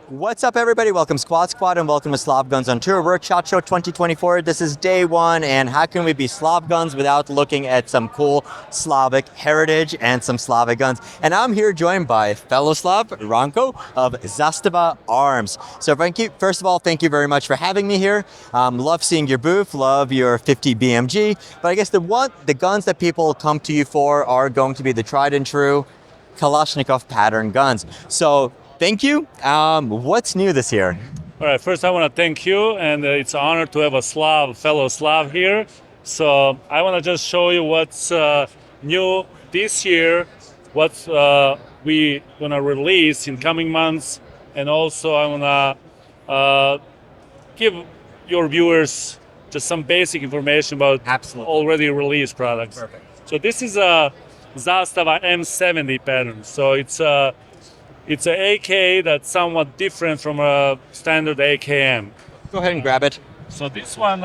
What's up, everybody? Welcome Squad Squad and welcome to Slav Guns on Tour. We're at SHOT Show 2024. This is day one, and how can we be Slav Guns without looking at some cool Slavic heritage and some Slavic guns? And I'm here joined by fellow Slav, Ranko of Zastava Arms. So first of all, thank you very much for having me here. Love seeing your booth, love your 50 BMG. But I guess the guns that people come to you for are going to be the tried and true Kalashnikov pattern guns. So thank you. What's new this year? All right, first I want to thank you, and it's an honor to have a fellow Slav here. So I want to just show you what's new this year, what we going to release in coming months, and also I want to give your viewers just some basic information about already released products. Perfect. So this is a Zastava M70 pattern. So it's an AK that's somewhat different from a standard AKM. Go ahead and grab it. So this one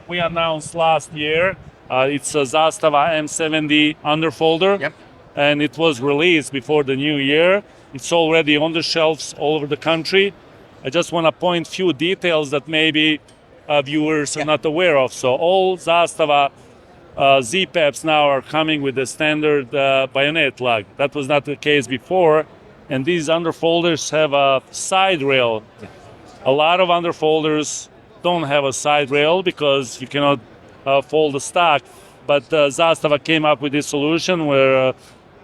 we announced last year. It's a Zastava M70 Underfolder. Yep. And it was released before the new year. It's already on the shelves all over the country. I just want to point a few details that maybe viewers are not aware of. So all Zastava Z-PEPs now are coming with the standard Baynut Lug. That was not the case before. And these underfolders have a side rail. A lot of underfolders don't have a side rail because you cannot fold the stock. But Zastava came up with this solution where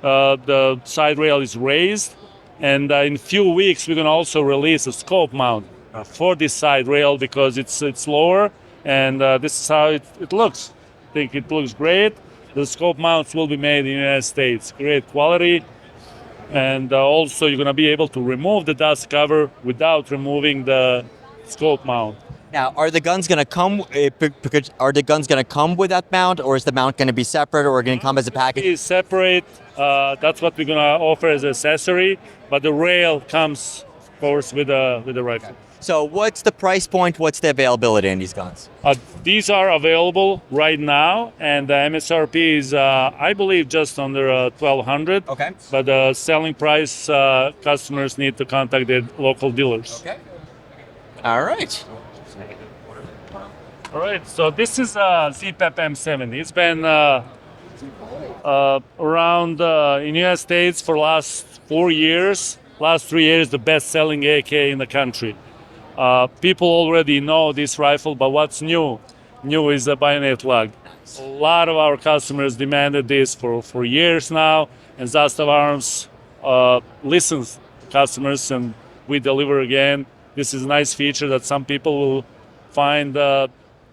the side rail is raised. And in a few weeks, we're going to also release a scope mount for this side rail because it's lower. And this is how it looks. I think it looks great. The scope mounts will be made in the United States. Great quality. And also you're going to be able to remove the dust cover without removing the scope mount. Now, are the guns going to come? Are the guns going to come with that mount, or is the mount going to be separate, or going to come as a package? It's separate. That's what we're going to offer as an accessory. But the rail comes, of course, with the rifle. So, what's the price point? What's the availability in these guns? These are available right now, and the MSRP is, I believe, just under $1,200. Okay. But the selling price, customers need to contact their local dealers. Okay. All right. All right. So this is Z-PEP M70. It's been around in the United States for the last 4 years. Last 3 years, the best-selling AK in the country. People already know this rifle, but what's new? New is the Baynut Lug. A lot of our customers demanded this for years now, and Zastava Arms listens to customers, and we deliver again. This is a nice feature that some people will find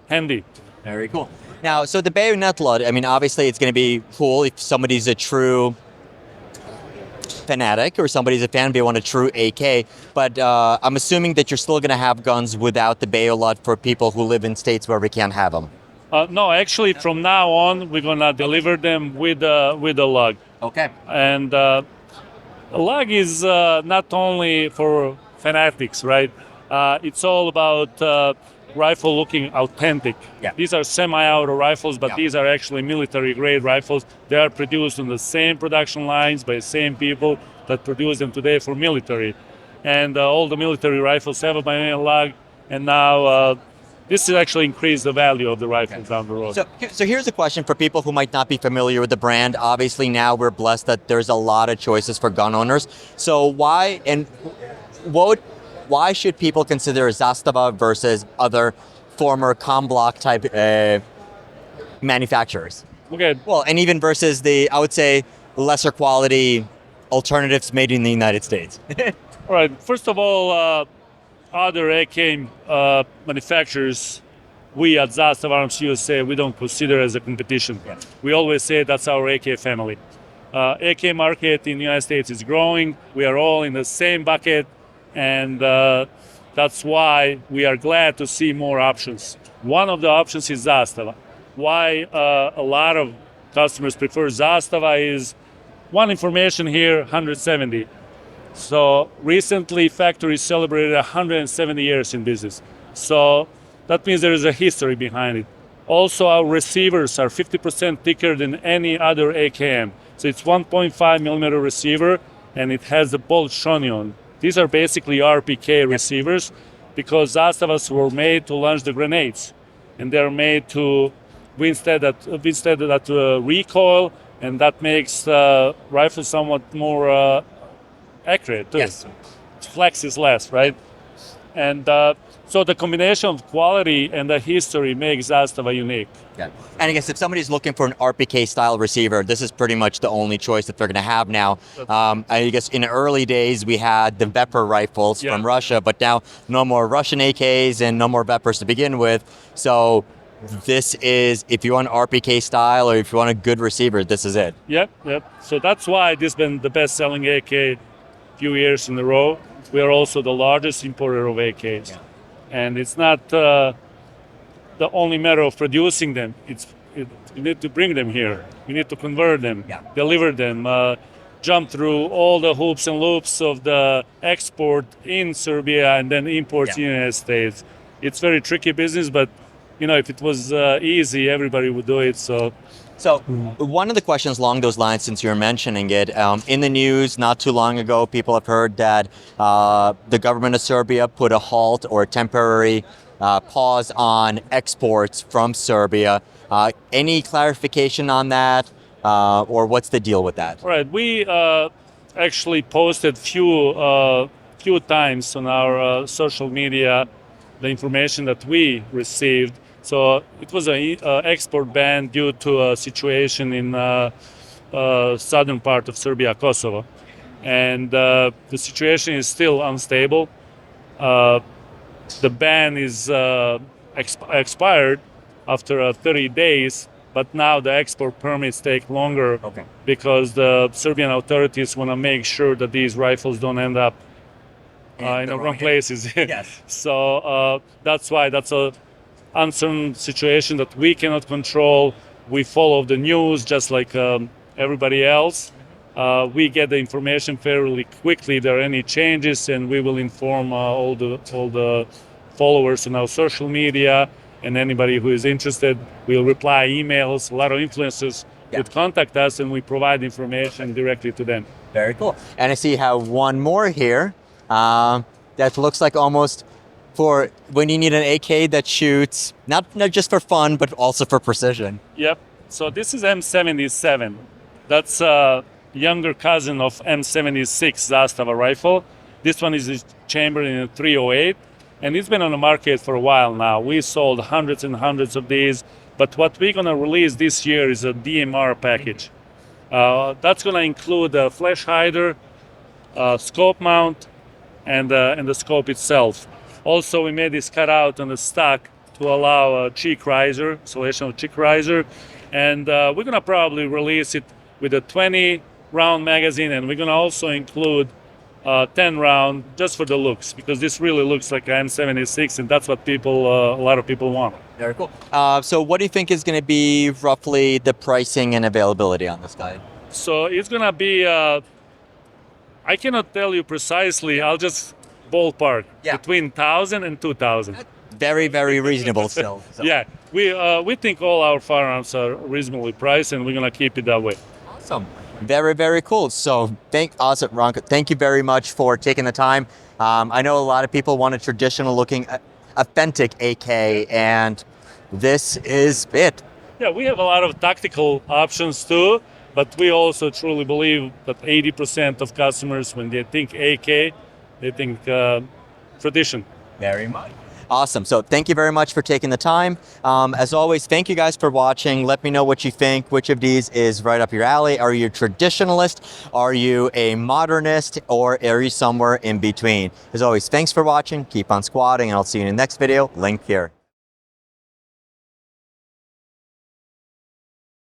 handy. Very cool. Now, so the Baynut Lug, I mean, obviously it's going to be cool if somebody's a true fanatic or somebody's a fan, they want a true AK, but I'm assuming that you're still going to have guns without the Baynut Lug for people who live in states where we can't have them. No, actually, from now on, we're going to deliver them with the lug. Okay. And the lug is not only for fanatics, right? It's all about rifle looking authentic. Yeah. These are semi-auto rifles, but Yeah. these are actually military-grade rifles. They are produced on the same production lines by the same people that produce them today for military. And all the military rifles have a Baynut Lug, and now this has actually increased the value of the rifles down the road. So here's a question for people who might not be familiar with the brand. Obviously now we're blessed that there's a lot of choices for gun owners. So why should people consider Zastava versus other former Comblock type manufacturers? Okay. Well, and even versus I would say, lesser quality alternatives made in the United States. All right. First of all, other AK manufacturers, we at Zastava Arms USA, we don't consider as a competition. Yeah. We always say that's our AK family. AK market in the United States is growing. We are all in the same bucket. And that's why we are glad to see more options. One of the options is Zastava. Why a lot of customers prefer Zastava is one information here, 170. So recently factory celebrated 170 years in business. So that means there is a history behind it. Also, our receivers are 50% thicker than any other AKM. So it's 1.5 millimeter receiver, and it has a bolt trunnion. These are basically RPK receivers because Zastavas were made to launch the grenades, and they're made to withstand that recoil, and that makes rifles somewhat more accurate too. Yes. Flex is less, right? And so the combination of quality and the history makes Zastava unique. Yeah. And I guess if somebody's looking for an RPK style receiver, this is pretty much the only choice that they're going to have now. I guess in the early days we had the Vepr rifles from Russia, but now no more Russian AKs and no more Veprs to begin with. So this is, if you want RPK style or if you want a good receiver, this is it. Yep. So that's why this has been the best selling AK few years in a row. We are also the largest importer of AKs. Yeah. And it's not the only matter of producing them. You need to bring them here. You need to convert them, deliver them, jump through all the hoops and loops of the export in Serbia and then imports in the United States. It's very tricky business, but if it was easy, everybody would do it. So one of the questions along those lines, since you're mentioning it, in the news not too long ago, people have heard that the government of Serbia put a halt or a temporary pause on exports from Serbia. Any clarification on that, or what's the deal with that? Right. We actually posted few times on our social media the information that we received. So it was an export ban due to a situation in southern part of Serbia, Kosovo. And the situation is still unstable. The ban is expired after 30 days, but now the export permits take longer because the Serbian authorities want to make sure that these rifles don't end up in the wrong places. So that's why that's a uncertain situation that we cannot control. We follow the news just like everybody else. We get the information fairly quickly. There are any changes, and we will inform all the followers on our social media, and anybody who is interested. We'll reply emails. A lot of influencers would contact us, and we provide information directly to them. Very cool. And I see you have one more here that looks like almost for when you need an AK that shoots, not just for fun, but also for precision. Yep. So this is M77. That's a younger cousin of M76 Zastava rifle. This one is chambered in a 308, and it's been on the market for a while now. We sold hundreds and hundreds of these, but what we're going to release this year is a DMR package. That's going to include a flash hider, scope mount, and the scope itself. Also, we made this cutout on the stock to allow a cheek riser, installation of cheek riser. And we're going to probably release it with a 20-round magazine, and we're going to also include 10-round just for the looks, because this really looks like an M76, and that's what a lot of people want. Very cool. So what do you think is going to be roughly the pricing and availability on this guy? So it's going to be, I cannot tell you precisely, I'll just ballpark between 1,000 and 2,000. Very, very reasonable still. So. Yeah, we think all our firearms are reasonably priced, and we're gonna keep it that way. Awesome. Very, very cool. So Ranko, thank you very much for taking the time. I know a lot of people want a traditional looking, authentic AK, and this is it. Yeah, we have a lot of tactical options too, but we also truly believe that 80% of customers, when they think AK, they think tradition. Very much. Awesome. So thank you very much for taking the time. As always, thank you guys for watching. Let me know what you think. Which of these is right up your alley? Are you a traditionalist? Are you a modernist? Or are you somewhere in between? As always, thanks for watching. Keep on squatting, and I'll see you in the next video. Link here.